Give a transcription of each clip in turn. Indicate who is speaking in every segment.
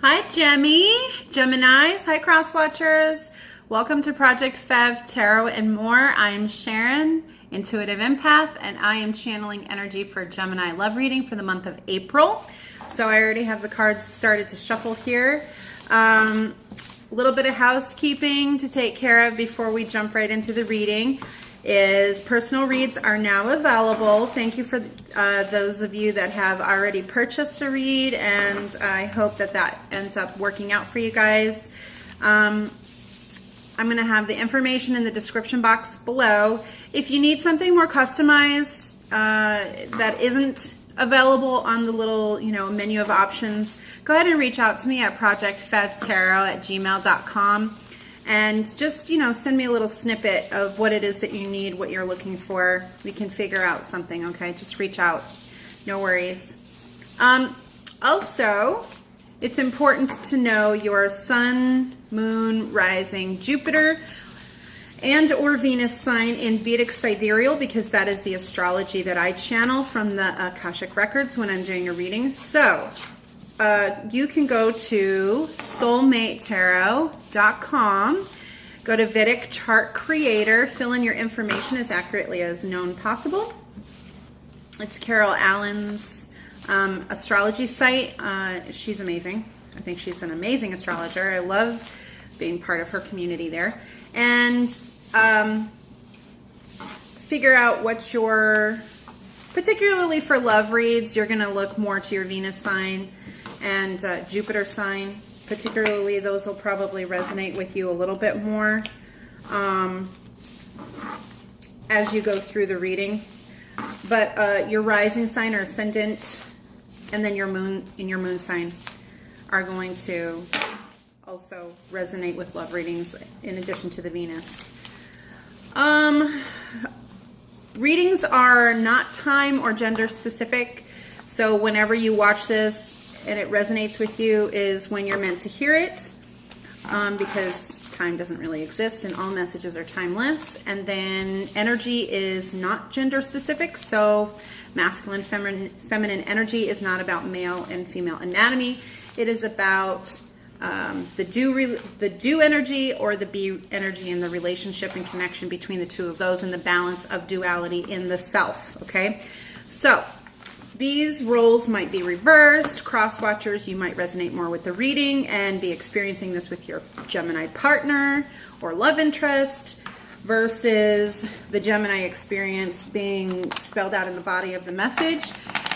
Speaker 1: Hi, Geminis. Hi, Cross Watchers. Welcome to Project Fev Tarot and more. I am Sharon, Intuitive Empath, and I am channeling energy for Gemini love reading for the month of April. So I already have the cards started to shuffle here. A little bit of housekeeping to take care of before we jump right into the reading is personal reads are now available. Thank you for those of you that have already purchased a read, and I hope that that ends up working out for you guys. I'm going to have the information in the description box below. If you need something more customized that isn't available on the little menu of options, go ahead and reach out to me at ProjectFEVtarot@gmail.com. And just, send me a little snippet of what it is that you need, what you're looking for. We can figure out something, okay? Just reach out. No worries. Also, it's important to know your sun, moon, rising, Jupiter, and or Venus sign in Vedic sidereal, because that is the astrology that I channel from the Akashic Records when I'm doing a reading. So, you can go to soulmatetarot.com, go to Vedic Chart Creator, fill in your information as accurately as known possible. It's Carol Allen's astrology site. She's amazing. I think she's an amazing astrologer. I love being part of her community there. And figure out what your, particularly for love reads, you're going to look more to your Venus sign and Jupiter sign. Particularly, those will probably resonate with you a little bit more as you go through the reading. But your rising sign or ascendant, and then your moon in your moon sign are going to also resonate with love readings in addition to the Venus. Readings are not time or gender specific, so whenever you watch this and it resonates with you is when you're meant to hear it, because time doesn't really exist and all messages are timeless. And then energy is not gender specific, so masculine, feminine energy is not about male and female anatomy. It is about the do energy or the be energy, and the relationship and connection between the two of those, and the balance of duality in the self. Okay, so these roles might be reversed. Cross watchers, you might resonate more with the reading and be experiencing this with your Gemini partner or love interest, versus the Gemini experience being spelled out in the body of the message.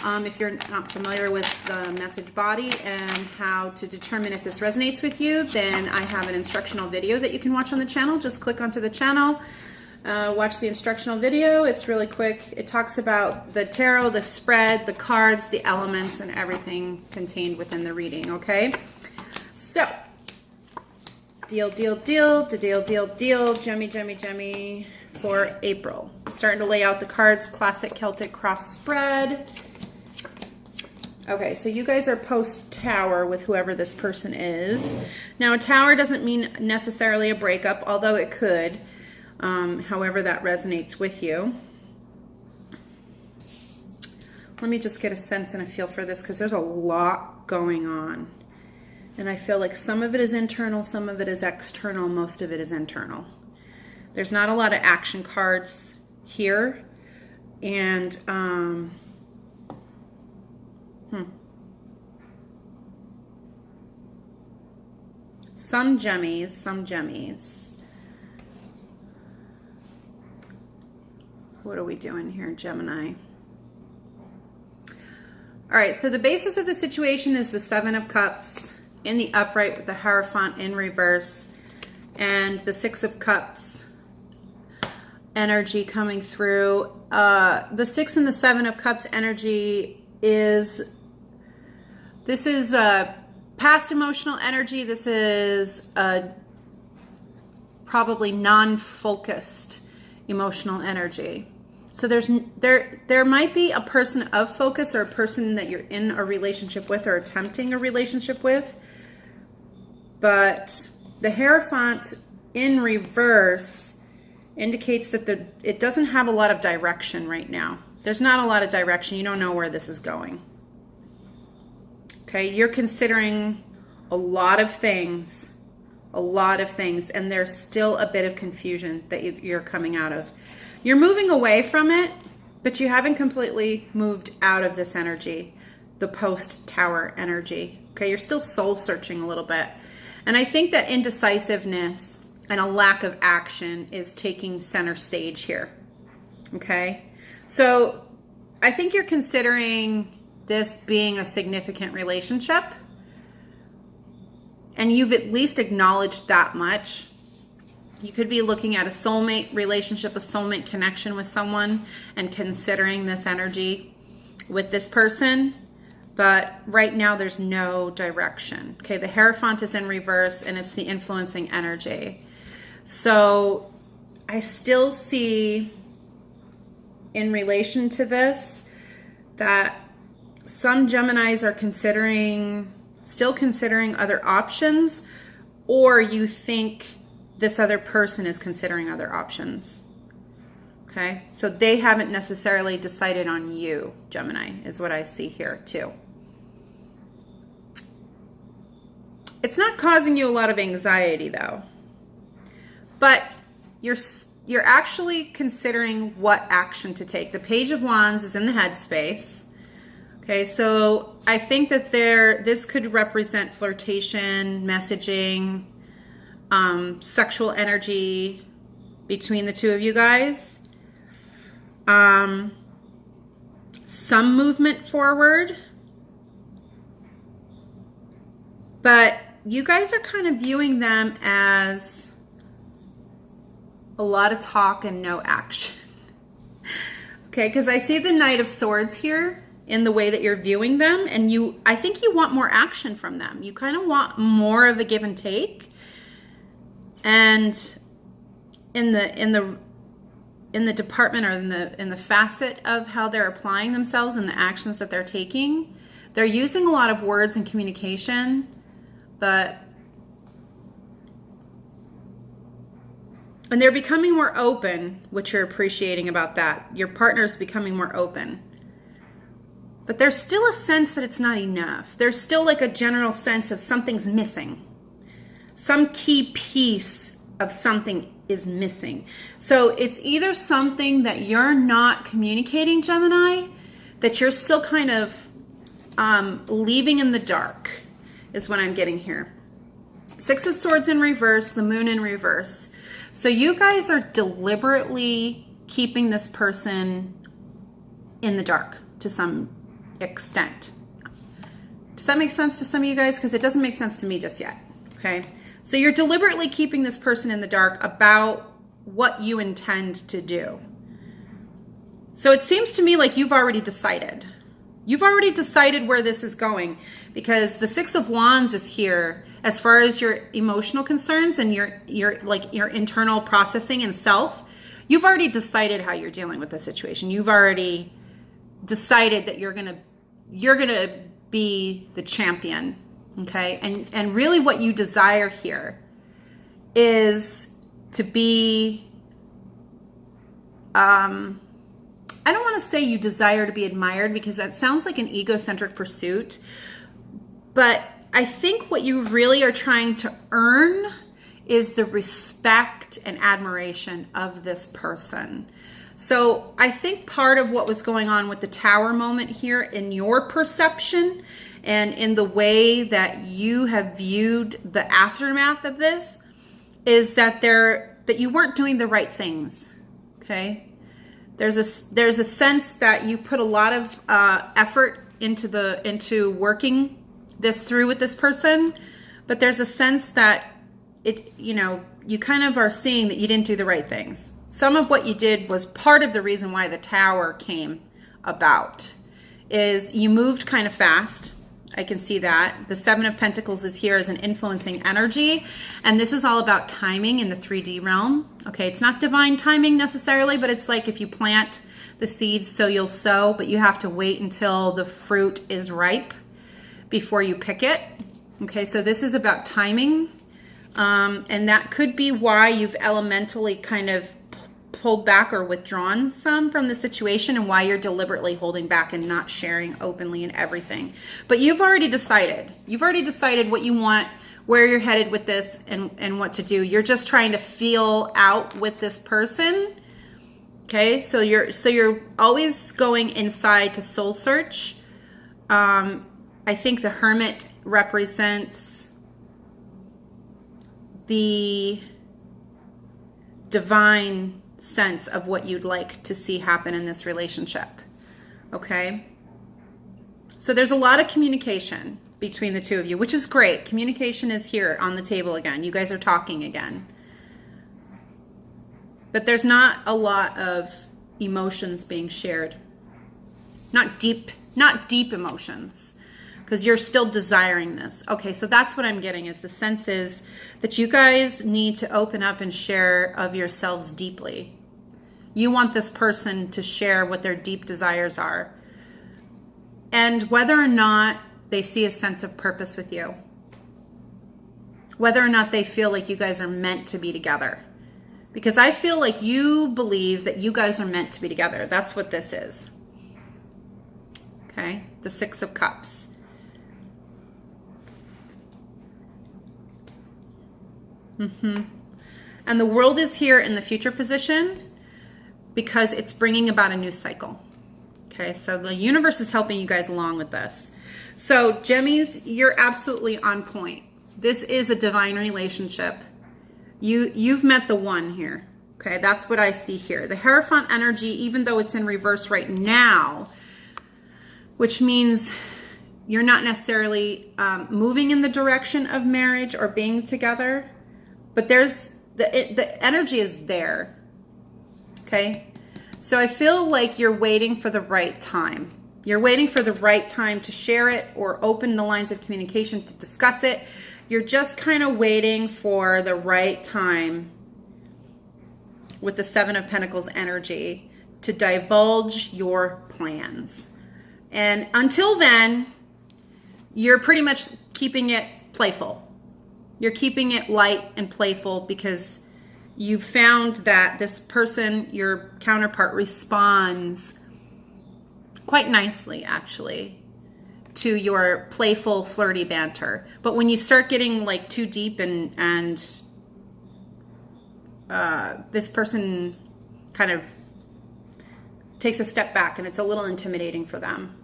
Speaker 1: If you're not familiar with the message body and how to determine if this resonates with you, then I have an instructional video that you can watch on the channel. Just click onto the channel, watch the instructional video. It's really quick. It talks about the tarot, the spread, the cards, the elements, and everything contained within the reading, okay? So, deal, Gemmy for April. Starting to lay out the cards, classic Celtic cross spread. Okay, so you guys are post-tower with whoever this person is. Now, a tower doesn't mean necessarily a breakup, although it could. However that resonates with you. Let me just get a sense and a feel for this, because there's a lot going on. And I feel like some of it is internal, some of it is external, most of it is internal. There's not a lot of action cards here. And, some Gemmies. What are we doing here, Gemini? All right, so the basis of the situation is the Seven of Cups in the upright with the Hierophant in reverse, and the Six of Cups energy coming through. The Six and the Seven of Cups energy is, this is past emotional energy. This is probably non-focused emotional energy. So there might be a person of focus, or a person that you're in a relationship with or attempting a relationship with, but the Hierophant in reverse indicates that it doesn't have a lot of direction right now. There's not a lot of direction. You don't know where this is going. Okay, you're considering a lot of things, and there's still a bit of confusion that you're coming out of. You're moving away from it, but you haven't completely moved out of this energy, the post-tower energy. Okay, you're still soul searching a little bit. And I think that indecisiveness and a lack of action is taking center stage here. Okay, so I think you're considering this being a significant relationship, and you've at least acknowledged that much. You could be looking at a soulmate relationship, a soulmate connection with someone, and considering this energy with this person. But right now there's no direction. Okay, the Hierophant is in reverse, and it's the influencing energy. So I still see, in relation to this, that some Geminis are still considering other options, or you think this other person is considering other options. Okay, so they haven't necessarily decided on you, Gemini, is what I see here too. It's not causing you a lot of anxiety though, but you're actually considering what action to take. The Page of Wands is in the headspace. Okay, so I think that this could represent flirtation, messaging, sexual energy between the two of you guys. Some movement forward. But you guys are kind of viewing them as a lot of talk and no action. Okay, because I see the Knight of Swords here in the way that you're viewing them, and I think you want more action from them. You kind of want more of a give and take. And in the department, or in the facet of how they're applying themselves and the actions that they're taking, they're using a lot of words and communication, and they're becoming more open, which you're appreciating about that. Your partner's becoming more open. But there's still a sense that it's not enough. There's still like a general sense of something's missing. Some key piece of something is missing. So it's either something that you're not communicating, Gemini, that you're still kind of leaving in the dark, is what I'm getting here. Six of Swords in reverse, the Moon in reverse. So you guys are deliberately keeping this person in the dark to some extent. Does that make sense to some of you guys? Because it doesn't make sense to me just yet. Okay, so you're deliberately keeping this person in the dark about what you intend to do. So it seems to me like you've already decided. You've already decided where this is going, because the Six of Wands is here as far as your emotional concerns and your internal processing and self. You've already decided how you're dealing with the situation. You've already decided that you're gonna be the champion. Okay, and really what you desire here is to be I don't want to say you desire to be admired, because that sounds like an egocentric pursuit, but I think what you really are trying to earn is the respect and admiration of this person. So I think part of what was going on with the Tower moment here in your perception and in the way that you have viewed the aftermath of this is that you weren't doing the right things. Okay, there's a sense that you put a lot of effort into working this through with this person, but there's a sense that you kind of are seeing that you didn't do the right things. Some of what you did was part of the reason why the Tower came about, is you moved kind of fast. I can see that. The Seven of Pentacles is here as an influencing energy, and this is all about timing in the 3D realm. Okay, it's not divine timing necessarily, but it's like if you plant the seeds, so you'll sow, but you have to wait until the fruit is ripe before you pick it. Okay, so this is about timing, and that could be why you've elementally kind of pulled back or withdrawn some from the situation and why you're deliberately holding back and not sharing openly and everything. But you've already decided. You've already decided what you want, where you're headed with this, and what to do. You're just trying to feel out with this person. Okay, so you're always going inside to soul search. I think the Hermit represents the divine sense of what you'd like to see happen in this relationship. Okay? So there's a lot of communication between the two of you, which is great. Communication is here on the table again. You guys are talking again. But there's not a lot of emotions being shared. Not deep emotions, because you're still desiring this. Okay, so that's what I'm getting, is the sense is that you guys need to open up and share of yourselves deeply. You want this person to share what their deep desires are, and whether or not they see a sense of purpose with you, whether or not they feel like you guys are meant to be together. Because I feel like you believe that you guys are meant to be together. That's what this is. Okay, the Six of Cups. And the World is here in the future position because it's bringing about a new cycle. Okay, so the universe is helping you guys along with this. So Gemmies, you're absolutely on point. This is a divine relationship. You've met the one here. Okay, that's what I see here. The Hierophant energy, even though it's in reverse right now, which means you're not necessarily moving in the direction of marriage or being together, but there's the energy is there. Okay, so I feel like you're waiting for the right time. You're waiting for the right time to share it or open the lines of communication to discuss it. You're just kind of waiting for the right time with the Seven of Pentacles energy to divulge your plans. And until then, you're pretty much keeping it playful. You're keeping it light and playful because you've found that this person, your counterpart, responds quite nicely, actually, to your playful, flirty banter. But when you start getting like too deep and this person kind of takes a step back and it's a little intimidating for them.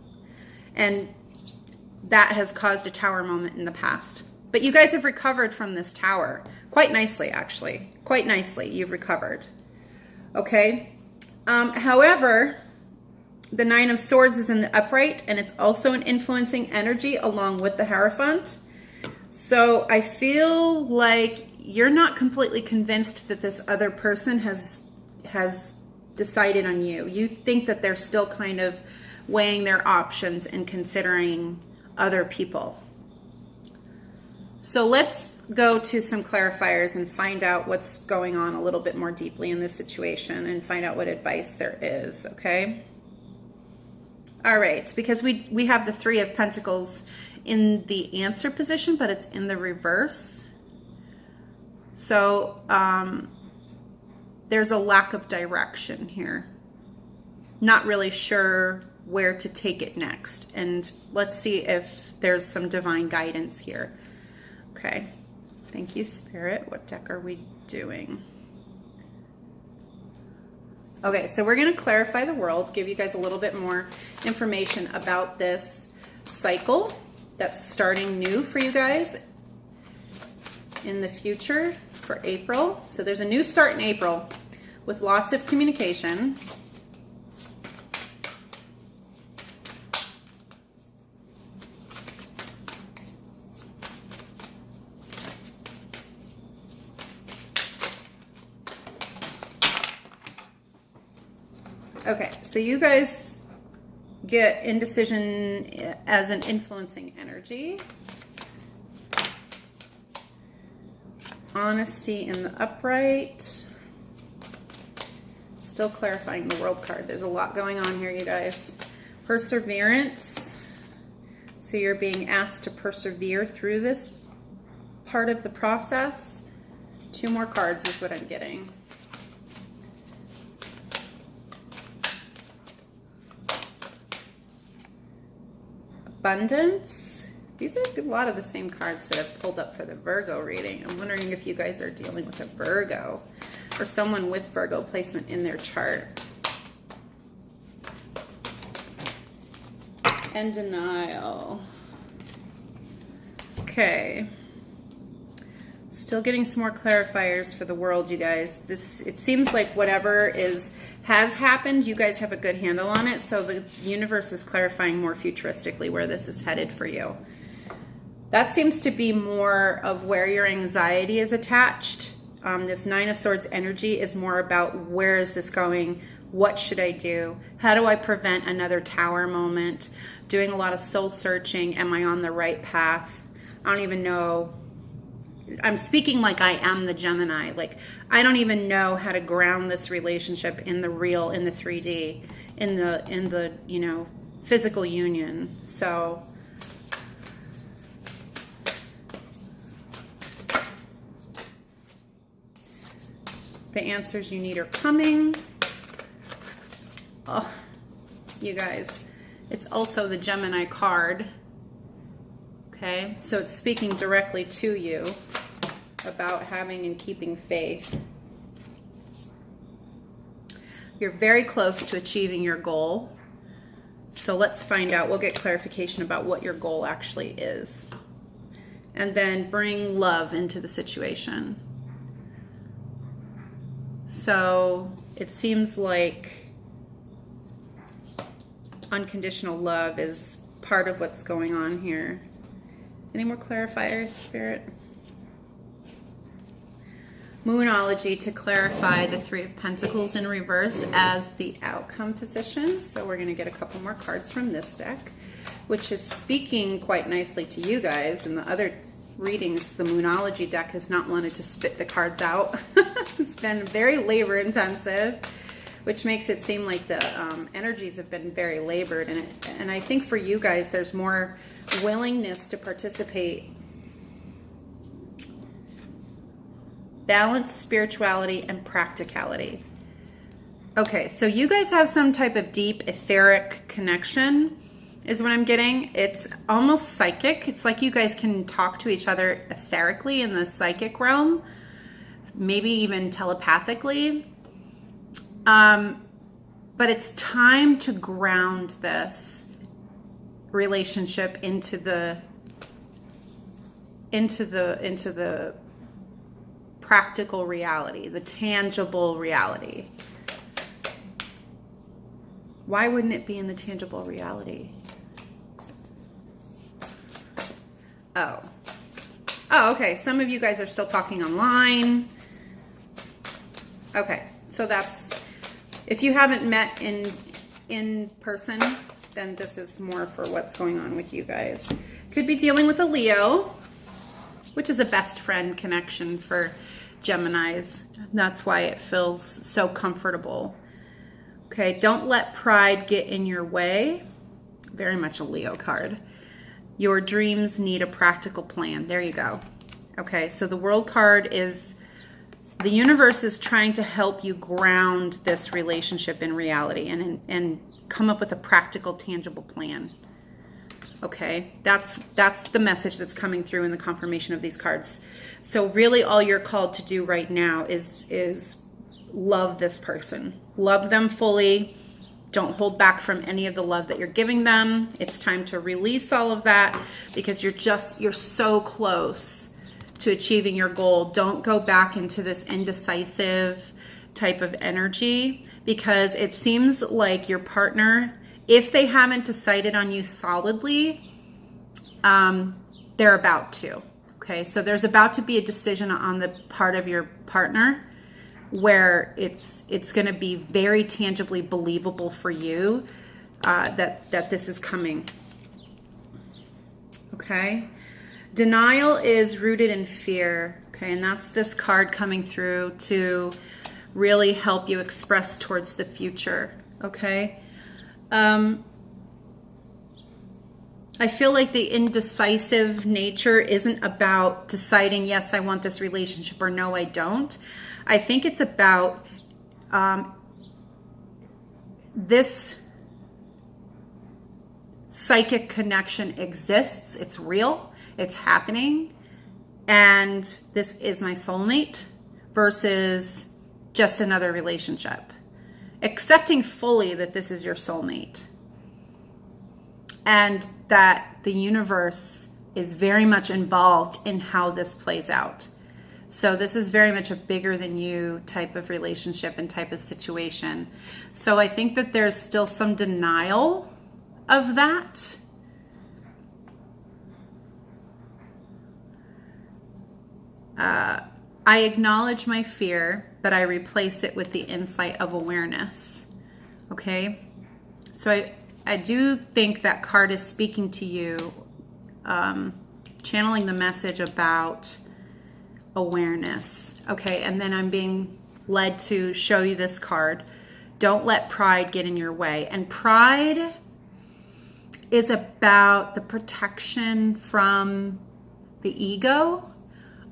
Speaker 1: And that has caused a tower moment in the past. But you guys have recovered from this tower quite nicely, actually. Quite nicely, you've recovered. Okay? However, the Nine of Swords is in the upright, and it's also an influencing energy along with the Hierophant. So I feel like you're not completely convinced that this other person has decided on you. You think that they're still kind of weighing their options and considering other people. So let's go to some clarifiers and find out what's going on a little bit more deeply in this situation and find out what advice there is, okay? All right, because we have the Three of Pentacles in the answer position, but it's in the reverse. So there's a lack of direction here. Not really sure where to take it next. And let's see if there's some divine guidance here. Okay, thank you, Spirit. What deck are we doing? Okay, so we're going to clarify the world, give you guys a little bit more information about this cycle that's starting new for you guys in the future for April. So there's a new start in April with lots of communication. Okay, so you guys get indecision as an influencing energy. Honesty in the upright. Still clarifying the World card. There's a lot going on here, you guys. Perseverance. So you're being asked to persevere through this part of the process. 2 more cards is what I'm getting. abundance. These are a lot of the same cards that I've pulled up for the Virgo reading. I'm wondering if you guys are dealing with a Virgo or someone with Virgo placement in their chart. And denial. Okay. Still getting some more clarifiers for the world, you guys. It seems like whatever has happened, you guys have a good handle on it. So the universe is clarifying more futuristically where this is headed for you. That seems to be more of where your anxiety is attached. This Nine of Swords energy is more about where is this going? What should I do? How do I prevent another tower moment? Doing a lot of soul searching. Am I on the right path? I don't even know. I'm speaking like I am the Gemini. Like, I don't even know how to ground this relationship in the real, in the 3D, in the you know, physical union. So the answers you need are coming. Oh, you guys, it's also the Gemini card. Okay, so it's speaking directly to you about having and keeping faith. You're very close to achieving your goal. So let's find out. We'll get clarification about what your goal actually is. And then bring love into the situation. So it seems like unconditional love is part of what's going on here. Any more clarifiers, Spirit? Moonology to clarify the Three of Pentacles in reverse as the outcome position. So we're going to get a couple more cards from this deck, which is speaking quite nicely to you guys. In the other readings, the Moonology deck has not wanted to spit the cards out. It's been very labor intensive, which makes it seem like the energies have been very labored. And I think for you guys, there's more willingness to participate. Balance, spirituality, and practicality. Okay, so you guys have some type of deep etheric connection is what I'm getting. It's almost psychic. It's like you guys can talk to each other etherically in the psychic realm, maybe even telepathically. But it's time to ground this relationship into the practical reality, the tangible reality. Why wouldn't it be in the tangible reality? Oh, okay. Some of you guys are still talking online. Okay, so that's, if you haven't met in person, then this is more for what's going on with you guys. Could be dealing with a Leo, which is a best friend connection for Geminis. That's why it feels so comfortable. Okay, don't let pride get in your way. Very much a Leo card. Your dreams need a practical plan. There you go. Okay, so the World card is, the universe is trying to help you ground this relationship in reality and come up with a practical, tangible plan. Okay, that's the message that's coming through in the confirmation of these cards. So really all you're called to do right now is love this person. Love them fully. Don't hold back from any of the love that you're giving them. It's time to release all of that because you're so close to achieving your goal. Don't go back into this indecisive type of energy because it seems like your partner, if they haven't decided on you solidly, they're about to. Okay, so there's about to be a decision on the part of your partner where it's going to be very tangibly believable for you that this is coming. Okay, denial is rooted in fear. Okay, and that's this card coming through to really help you express towards the future. Okay. I feel like the indecisive nature isn't about deciding, yes, I want this relationship, or no, I don't. I think it's about this psychic connection exists. It's real. It's happening. And this is my soulmate versus just another relationship. Accepting fully that this is your soulmate and that the universe is very much involved in how this plays out. So this is very much a bigger than you type of relationship and type of situation. So I think that there's still some denial of that. I acknowledge my fear, but I replace it with the insight of awareness. Okay? So I do think that card is speaking to you, channeling the message about awareness. Okay, and then I'm being led to show you this card. Don't let pride get in your way. And pride is about the protection from the ego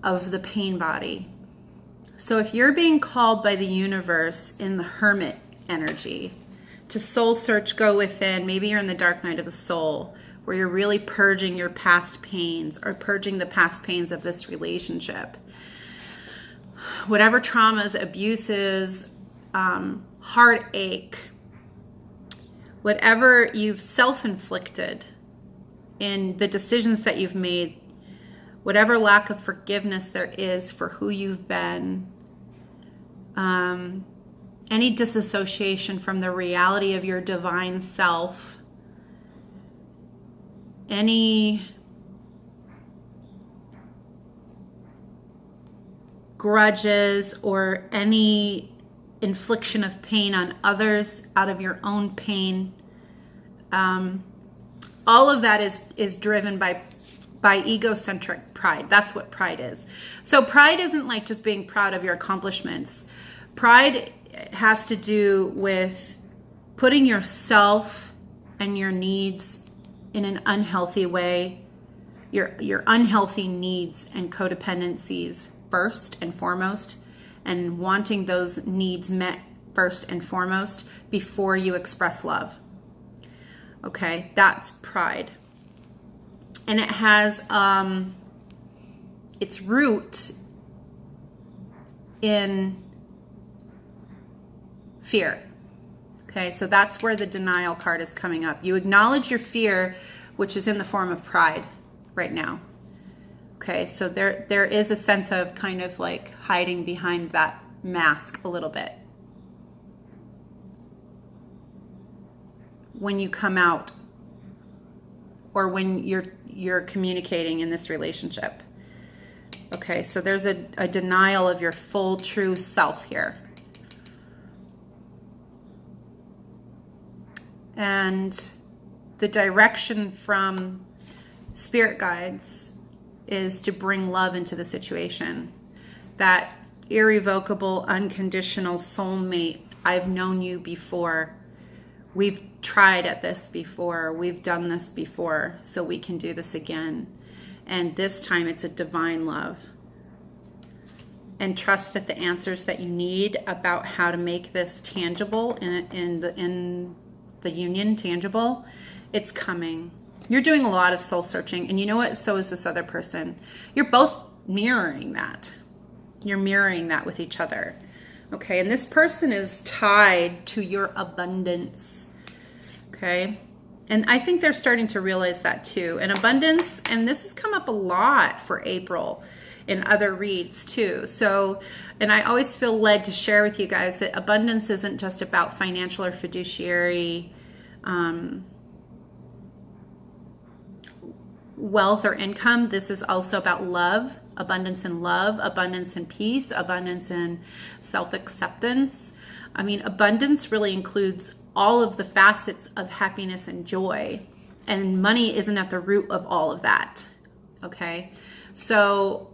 Speaker 1: of the pain body. So if you're being called by the universe in the hermit energy to soul search, go within, maybe you're in the dark night of the soul, where you're really purging your past pains or purging the past pains of this relationship. Whatever traumas, abuses, heartache, whatever you've self-inflicted in the decisions that you've made, whatever lack of forgiveness there is for who you've been, any disassociation from the reality of your divine self, any grudges or any infliction of pain on others out of your own pain, all of that is driven by egocentric pride. That's what pride is. So pride isn't like just being proud of your accomplishments. Pride has to do with putting yourself and your needs in an unhealthy way, your unhealthy needs and codependencies first and foremost, and wanting those needs met first and foremost before you express love. Okay, that's pride. And it has its root in fear. Okay, so that's where the denial card is coming up. You acknowledge your fear, which is in the form of pride right now. Okay, so there is a sense of kind of like hiding behind that mask a little bit when you come out or when you're communicating in this relationship. Okay, so there's a denial of your full true self here. And the direction from spirit guides is to bring love into the situation. That irrevocable, unconditional soulmate, I've known you before. We've tried at this before. We've done this before, so we can do this again. And this time it's a divine love. And trust that the answers that you need about how to make this tangible in the union tangible, it's coming. You're doing a lot of soul searching, and you know what? So is this other person. You're both mirroring that. You're mirroring that with each other. Okay, and this person is tied to your abundance. Okay, and I think they're starting to realize that too. And abundance, and this has come up a lot for April in other reads too. So, and I always feel led to share with you guys that abundance isn't just about financial or fiduciary wealth or income. This is also about love, abundance in love, abundance in peace, abundance in self-acceptance. I mean, abundance really includes all of the facets of happiness and joy, and money isn't at the root of all of that. Okay, so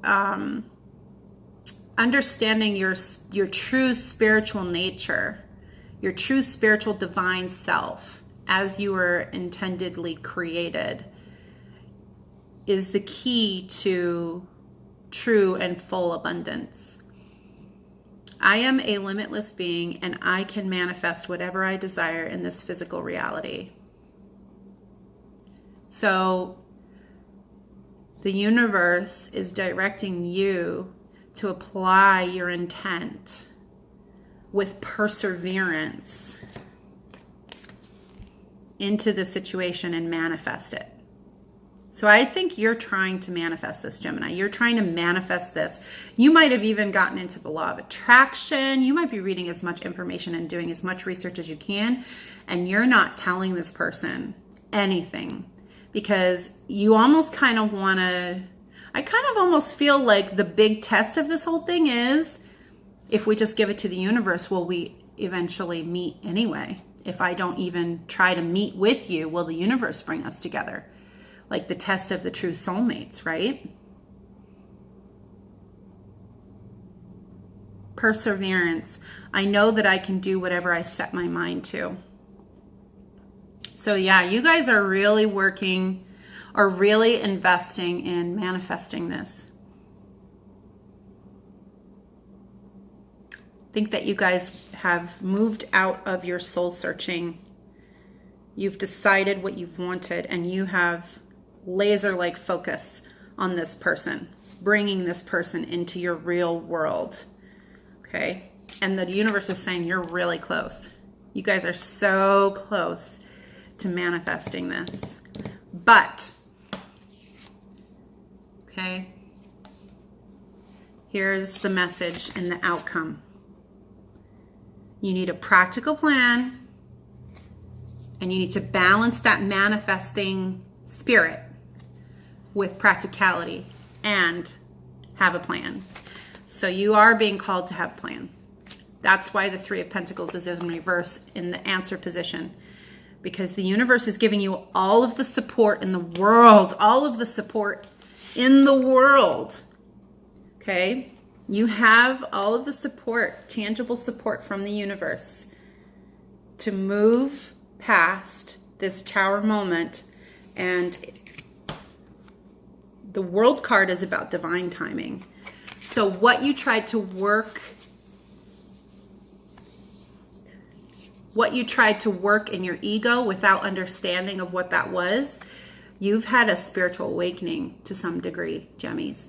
Speaker 1: understanding your true spiritual nature, your true spiritual divine self as you were intendedly created, is the key to true and full abundance. I am a limitless being, and I can manifest whatever I desire in this physical reality. So the universe is directing you to apply your intent with perseverance into the situation and manifest it. So I think you're trying to manifest this, Gemini. You're trying to manifest this. You might have even gotten into the law of attraction. You might be reading as much information and doing as much research as you can, and you're not telling this person anything because you almost kind of want to, I kind of almost feel like the big test of this whole thing is, if we just give it to the universe, will we eventually meet anyway? If I don't even try to meet with you, will the universe bring us together? Like the test of the true soulmates, right? Perseverance. I know that I can do whatever I set my mind to. So yeah, you guys are really working or really investing in manifesting this. I think that you guys have moved out of your soul searching. You've decided what you've wanted, and you have laser-like focus on this person, bringing this person into your real world. Okay? And the universe is saying you're really close. You guys are so close to manifesting this. But, okay, here's the message and the outcome. You need a practical plan, and you need to balance that manifesting spirit with practicality and have a plan. So you are being called to have a plan. That's why the Three of Pentacles is in reverse in the answer position, because the universe is giving you all of the support in the world, all of the support in the world. Okay? You have all of the support, tangible support from the universe to move past this Tower moment. And the World card is about divine timing. So what you tried to work in your ego without understanding of what that was, you've had a spiritual awakening to some degree, Gemmies.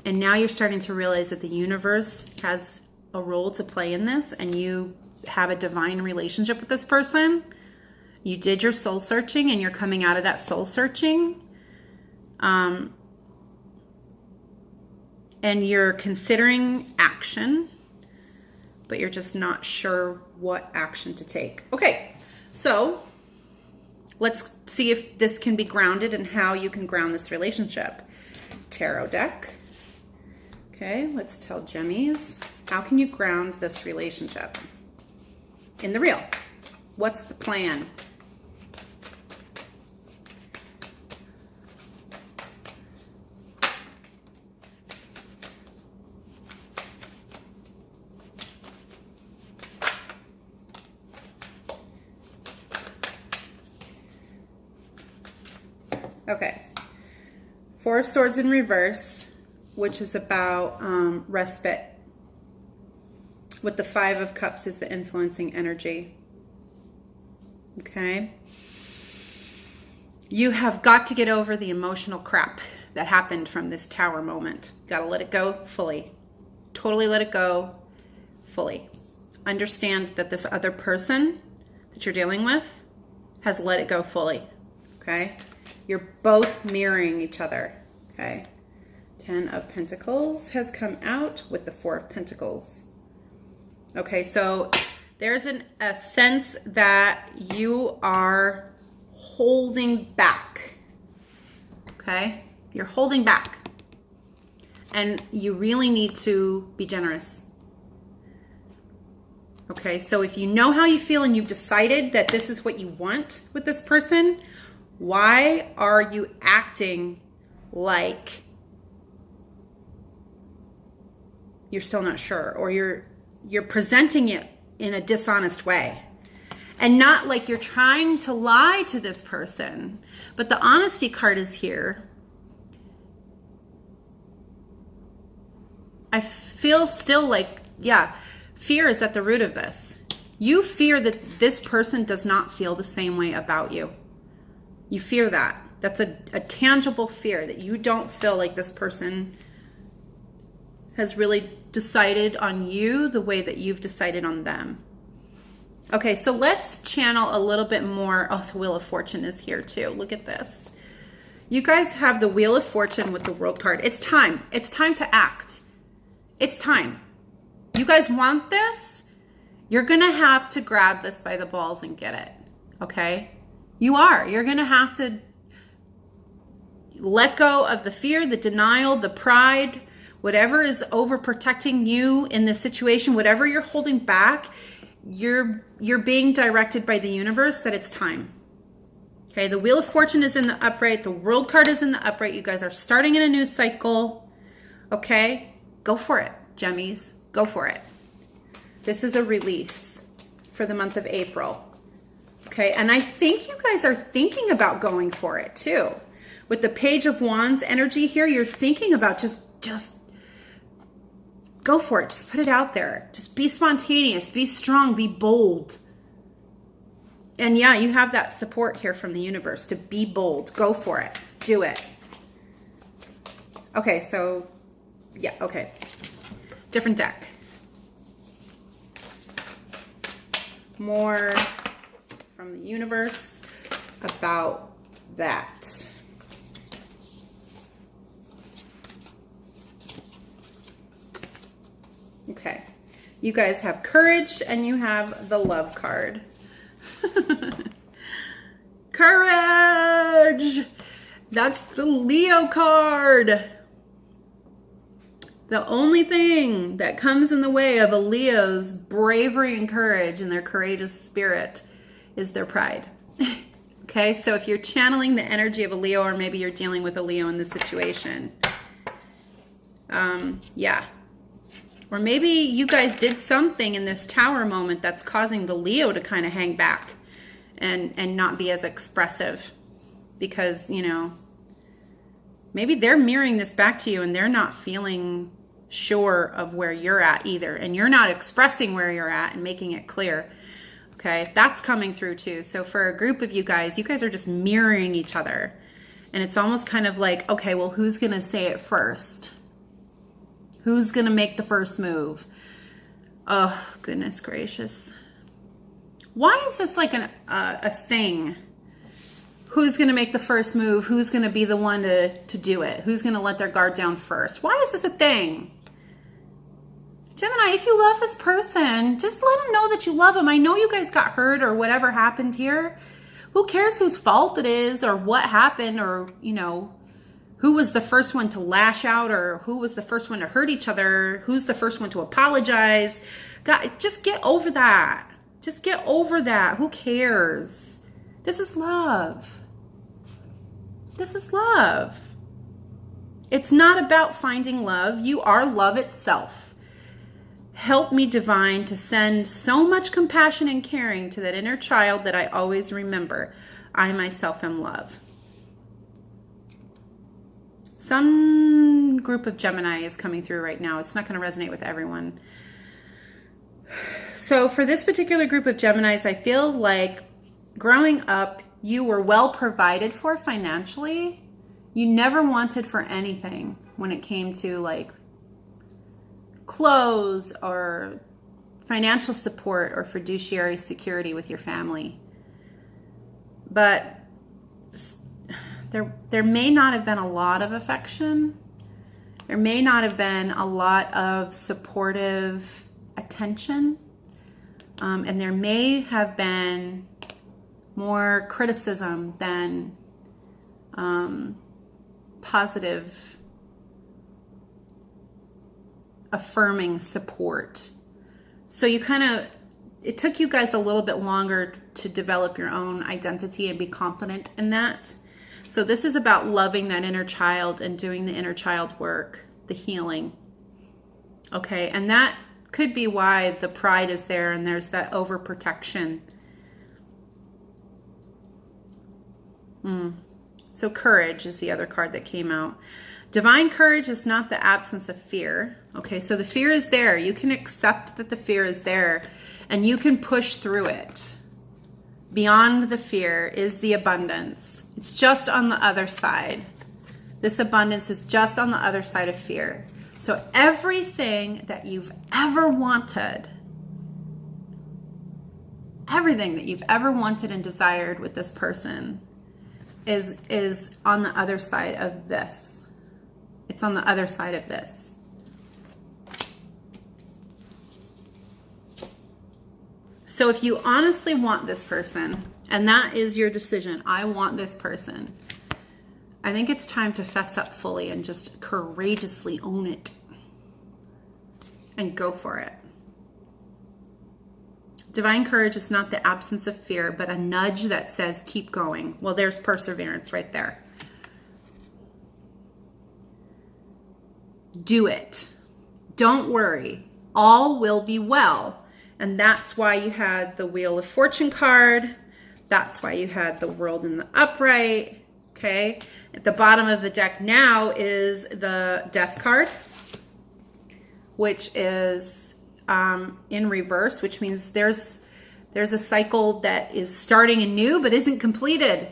Speaker 1: And now you're starting to realize that the universe has a role to play in this, and you have a divine relationship with this person. You did your soul searching, and you're coming out of that soul searching. And you're considering action, but you're just not sure what action to take. Okay, so let's see if this can be grounded and how you can ground this relationship. Tarot deck. Okay, let's tell Gemmies, how can you ground this relationship in the real? What's the plan? Okay, Four of Swords in reverse, which is about respite. With the Five of Cups is the influencing energy. Okay? You have got to get over the emotional crap that happened from this Tower moment. Got to let it go fully. Totally let it go fully. Understand that this other person that you're dealing with has let it go fully. Okay? You're both mirroring each other. Okay? Ten of Pentacles has come out with the Four of Pentacles. Okay, so there's a sense that you are holding back. Okay? You're holding back. And you really need to be generous. Okay, so if you know how you feel and you've decided that this is what you want with this person, why are you acting like you're still not sure, or you're presenting it in a dishonest way? And not like you're trying to lie to this person, but the honesty card is here. I feel still like, yeah, fear is at the root of this. You fear that this person does not feel the same way about you. You fear that. That's a tangible fear that you don't feel like this person has really decided on you the way that you've decided on them. Okay, so let's channel a little bit more. Oh, the Wheel of Fortune is here too. Look at this. You guys have the Wheel of Fortune with the World card. It's time. It's time to act. It's time. You guys want this? You're going to have to grab this by the balls and get it. Okay? You are. You're going to have to let go of the fear, the denial, the pride, whatever is overprotecting you in this situation, whatever you're holding back, you're being directed by the universe that it's time. Okay, the Wheel of Fortune is in the upright. The World card is in the upright. You guys are starting in a new cycle. Okay, go for it, Gemmies. Go for it. This is a release for the month of April. Okay, and I think you guys are thinking about going for it too. With the Page of Wands energy here, you're thinking about just go for it. Just put it out there. Just be spontaneous, be strong, be bold. And yeah, you have that support here from the universe to be bold. Go for it. Do it. Okay, so yeah, okay. Different deck. More from the universe about that. Okay, you guys have Courage and you have the Love card. Courage! That's the Leo card. The only thing that comes in the way of a Leo's bravery and courage and their courageous spirit is their pride. Okay, so if you're channeling the energy of a Leo, or maybe you're dealing with a Leo in this situation, yeah. Or maybe you guys did something in this Tower moment that's causing the Leo to kind of hang back and not be as expressive because, you know, maybe they're mirroring this back to you and they're not feeling sure of where you're at either. And you're not expressing where you're at and making it clear. Okay, that's coming through too. So for a group of you guys are just mirroring each other. And it's almost kind of like, okay, well, who's going to say it first? Who's going to make the first move? Oh, goodness gracious. Why is this like a thing? Who's going to make the first move? Who's going to be the one to do it? Who's going to let their guard down first? Why is this a thing? Gemini, if you love this person, just let them know that you love them. I know you guys got hurt or whatever happened here. Who cares whose fault it is or what happened or, you know, who was the first one to lash out or who was the first one to hurt each other? Who's the first one to apologize? God, just get over that. Just get over that. Who cares? This is love. This is love. It's not about finding love. You are love itself. Help me, Divine, to send so much compassion and caring to that inner child that I always remember. I myself am love. Some group of Gemini is coming through right now. It's not going to resonate with everyone. So for this particular group of Geminis, I feel like growing up, you were well provided for financially. You never wanted for anything when it came to like clothes or financial support or fiduciary security with your family. But there may not have been a lot of affection. There may not have been a lot of supportive attention. And there may have been more criticism than positive, affirming support. So you it took you guys a little bit longer to develop your own identity and be confident in that. So this is about loving that inner child and doing the inner child work, the healing. Okay, and that could be why the pride is there and there's that overprotection. So courage is the other card that came out. Divine courage is not the absence of fear. Okay, so the fear is there. You can accept that the fear is there and you can push through it. beyond the fear is the abundance. It's just on the other side. This abundance is just on the other side of fear. So everything that you've ever wanted, everything that you've ever wanted and desired with this person is on the other side of this. It's on the other side of this. So if you honestly want this person, and that is your decision, I want this person, I think it's time to fess up fully and just courageously own it and go for it. Divine courage is not the absence of fear, but a nudge that says, keep going. Well, there's perseverance right there. Do it. Don't worry. All will be well. And that's why you had the Wheel of Fortune card. That's why you had the World in the Upright. Okay. At the bottom of the deck now is the Death card, which is in reverse, which means there's a cycle that is starting anew but isn't completed.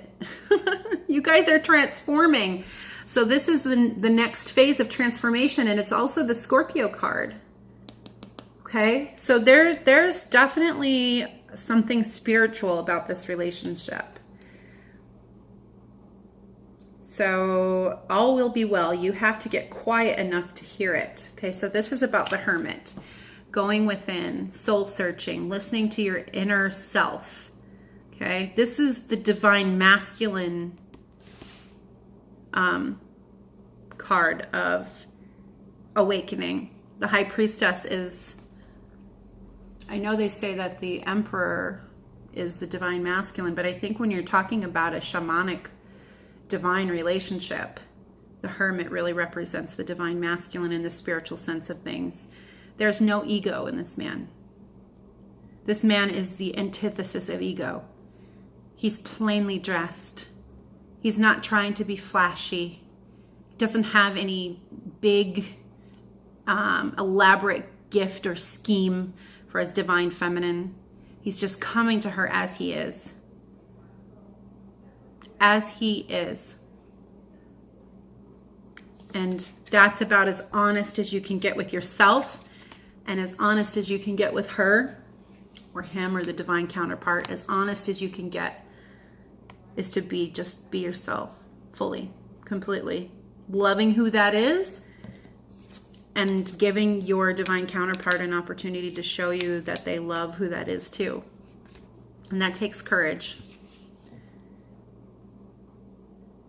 Speaker 1: You guys are transforming. So this is the next phase of transformation, and it's also the Scorpio card. Okay, so there's definitely something spiritual about this relationship. So all will be well. You have to get quiet enough to hear it. Okay, so this is about the Hermit. Going within, soul searching, listening to your inner self. Okay, this is the divine masculine card of awakening. The High Priestess is, I know they say that the Emperor is the divine masculine, but I think when you're talking about a shamanic divine relationship, the Hermit really represents the divine masculine in the spiritual sense of things. There's no ego in this man. This man is the antithesis of ego. He's plainly dressed. He's not trying to be flashy. He doesn't have any big, elaborate gift or scheme for his divine feminine. He's just coming to her as he is. As he is. And that's about as honest as you can get with yourself, and as honest as you can get with her or him or the divine counterpart. As honest as you can get is to be yourself fully, completely, loving who that is and giving your divine counterpart an opportunity to show you that they love who that is too. And that takes courage.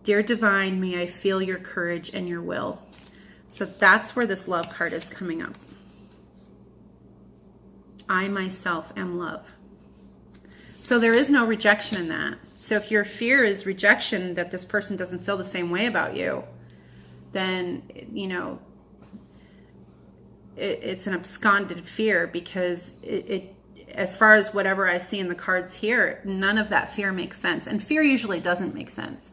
Speaker 1: Dear divine, may I feel your courage and your will. So that's where this love card is coming up. I myself am love. So there is no rejection in that. So if your fear is rejection, that this person doesn't feel the same way about you, then, you know, it's an absconded fear, because it as far as whatever I see in the cards here, none of that fear makes sense. And fear usually doesn't make sense,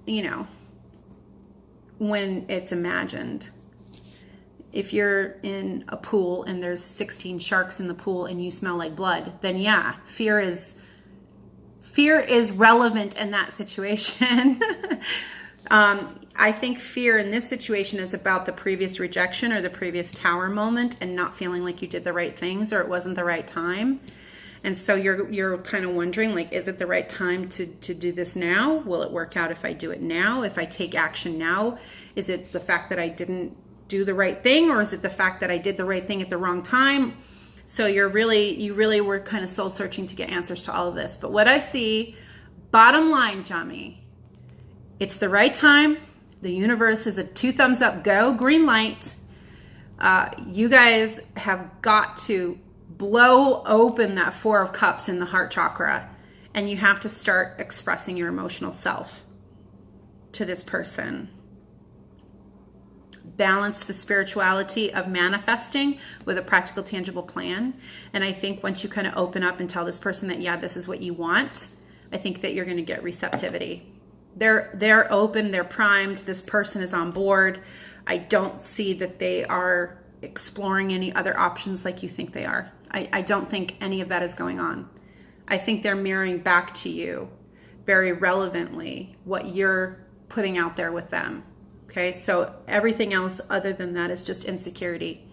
Speaker 1: you know, when it's imagined. If you're in a pool and there's 16 sharks in the pool and you smell like blood, then yeah, fear is relevant in that situation. I think fear in this situation is about the previous rejection or the previous tower moment and not feeling like you did the right things or it wasn't the right time. And so you're kind of wondering, like, is it the right time to do this now? Will it work out if I do it now? If I take action now? Is it the fact that I didn't do the right thing, or is it the fact that I did the right thing at the wrong time? So you really were kind of soul searching to get answers to all of this. But what I see, bottom line, Jami, it's the right time. The universe is a 2 thumbs up go, green light. You guys have got to blow open that 4 of Cups in the heart chakra, and you have to start expressing your emotional self to this person. Balance the spirituality of manifesting with a practical, tangible plan. And I think once you kind of open up and tell this person that, yeah, this is what you want, I think that you're going to get receptivity. They're open, they're primed, this person is on board. I don't see that they are exploring any other options like you think they are. I don't think any of that is going on. I think they're mirroring back to you very relevantly what you're putting out there with them. Okay, so everything else other than that is just insecurity.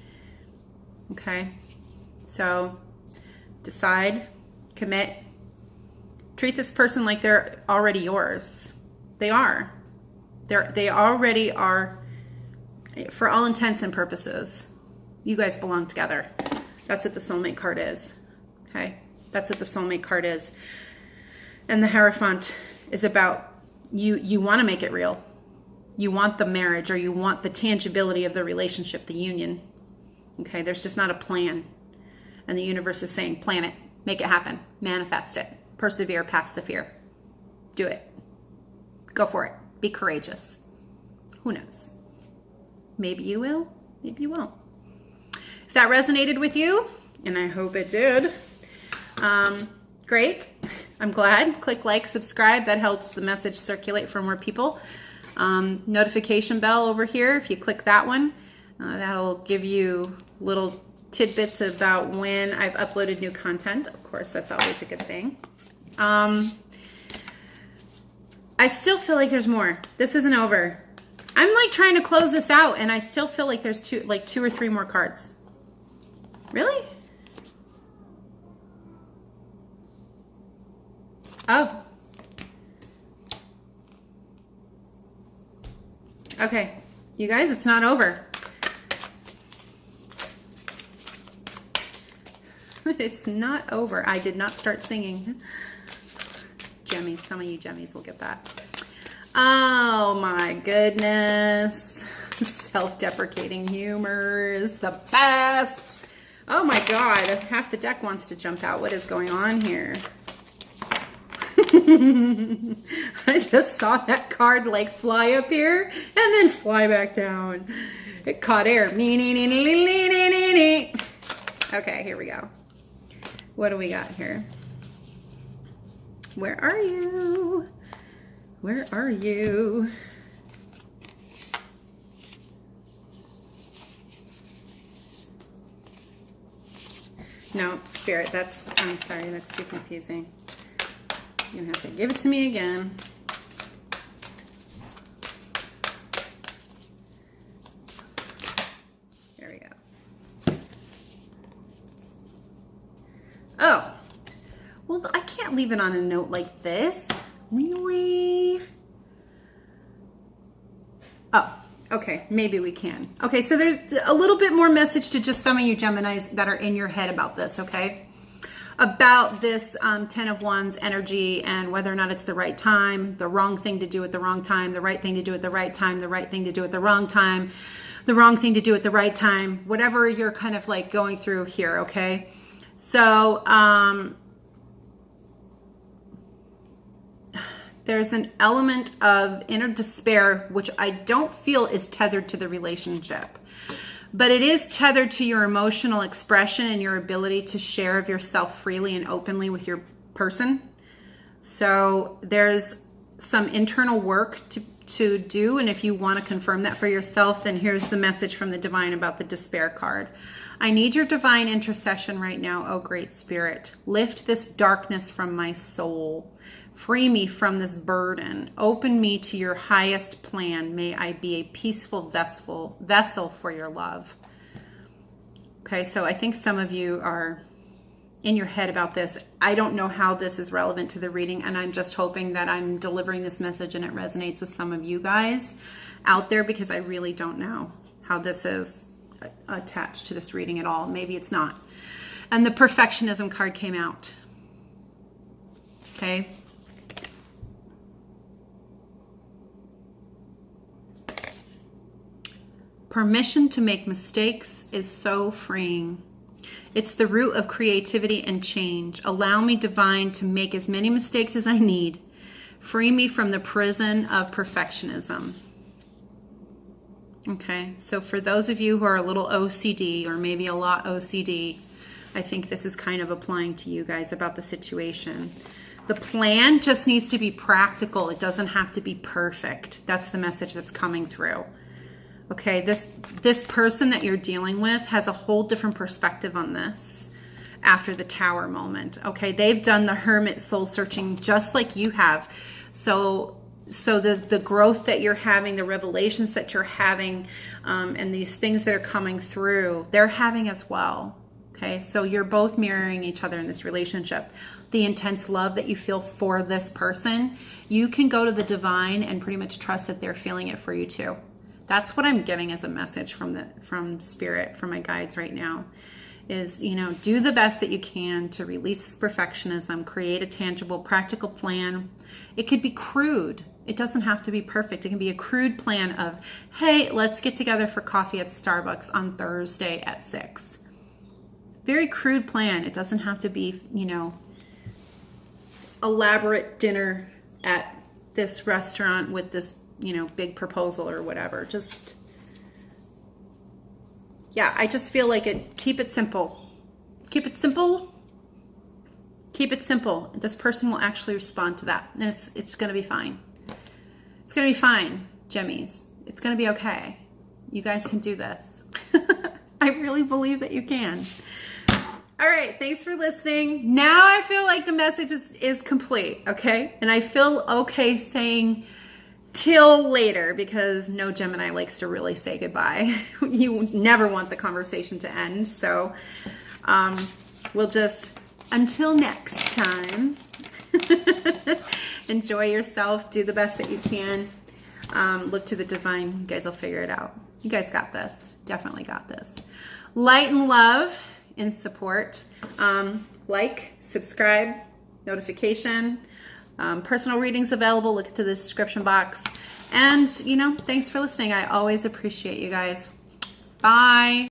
Speaker 1: Okay, so decide, commit, treat this person like they're already yours. They are. They already are, for all intents and purposes. You guys belong together. That's what the soulmate card is. Okay, that's what the soulmate card is. And the Hierophant is about you want to make it real. You want the marriage, or you want the tangibility of the relationship, the union. Okay, there's just not a plan. And the universe is saying, plan it, make it happen, manifest it, persevere past the fear. Do it. Go for it. Be courageous. Who knows? Maybe you will, maybe you won't. If that resonated with you, and I hope it did, great. I'm glad. Click like, subscribe. That helps the message circulate for more people. Notification bell over here, if you click that one, that'll give you little tidbits about when I've uploaded new content. Of course, that's always a good thing. I still feel like there's more. This isn't over. I'm like trying to close this out, and I still feel like there's two or three more cards. Really? Oh. Okay, you guys, it's not over. It's not over. I did not start singing. Gemmies, some of you Gemmies will get that. Oh my goodness. Self-deprecating humor is the best. Oh my God, half the deck wants to jump out. What is going on here? I just saw that card like fly up here and then fly back down. It caught air. Okay, here we go. What do we got here? Where are you? Where are you? No, Spirit, I'm sorry, that's too confusing. You're gonna have to give it to me again. There we go. Oh, well, I can't leave it on a note like this. Really? Oh, okay, maybe we can. Okay, so there's a little bit more message to just some of you Geminis that are in your head about this, okay? About this 10 of Wands energy and whether or not it's the right time, the wrong thing to do at the wrong time, the right thing to do at the right time, the right thing to do at the wrong time, the wrong thing to do at the right time, whatever you're kind of like going through here, okay? So, there's an element of inner despair, which I don't feel is tethered to the relationship. But it is tethered to your emotional expression and your ability to share of yourself freely and openly with your person. So there's some internal work to do. And if you want to confirm that for yourself, then here's the message from the divine about the despair card. I need your divine intercession right now, oh great Spirit. Lift this darkness from my soul. Free me from this burden. Open me to your highest plan. May I be a peaceful vessel for your love. Okay, so I think some of you are in your head about this. I don't know how this is relevant to the reading, and I'm just hoping that I'm delivering this message and it resonates with some of you guys out there, because I really don't know how this is attached to this reading at all. Maybe it's not. And the perfectionism card came out. Okay. Permission to make mistakes is so freeing. It's the root of creativity and change. Allow me, divine, to make as many mistakes as I need. Free me from the prison of perfectionism. Okay, so for those of you who are a little OCD, or maybe a lot OCD, I think this is kind of applying to you guys about the situation. The plan just needs to be practical. It doesn't have to be perfect. That's the message that's coming through. Okay, this person that you're dealing with has a whole different perspective on this. after the Tower moment. Okay, they've done the Hermit soul searching just like you have. So the growth that you're having, the revelations that you're having, and these things that are coming through, they're having as well. Okay, so you're both mirroring each other in this relationship. The intense love that you feel for this person, you can go to the divine and pretty much trust that they're feeling it for you too. That's what I'm getting as a message from Spirit, from my guides right now, is, you know, do the best that you can to release this perfectionism, create a tangible, practical plan. It could be crude. It doesn't have to be perfect. It can be a crude plan of, hey, let's get together for coffee at Starbucks on Thursday at 6. Very crude plan. It doesn't have to be, you know, elaborate dinner at this restaurant with this, you know, big proposal or whatever. Just, yeah, I just feel like keep it simple. Keep it simple. Keep it simple. This person will actually respond to that, and it's going to be fine. It's going to be fine, Gemmies. It's going to be okay. You guys can do this. I really believe that you can. All right, thanks for listening. Now I feel like the message is complete, okay? And I feel okay saying till later, because no Gemini likes to really say goodbye. You never want the conversation to end. So we'll just, until next time, enjoy yourself. Do the best that you can. Look to the divine. You guys will figure it out. You guys got this. Definitely got this. Light and love and support. Like, subscribe, notification. Personal readings available. Look to the description box. And, you know, thanks for listening. I always appreciate you guys. Bye.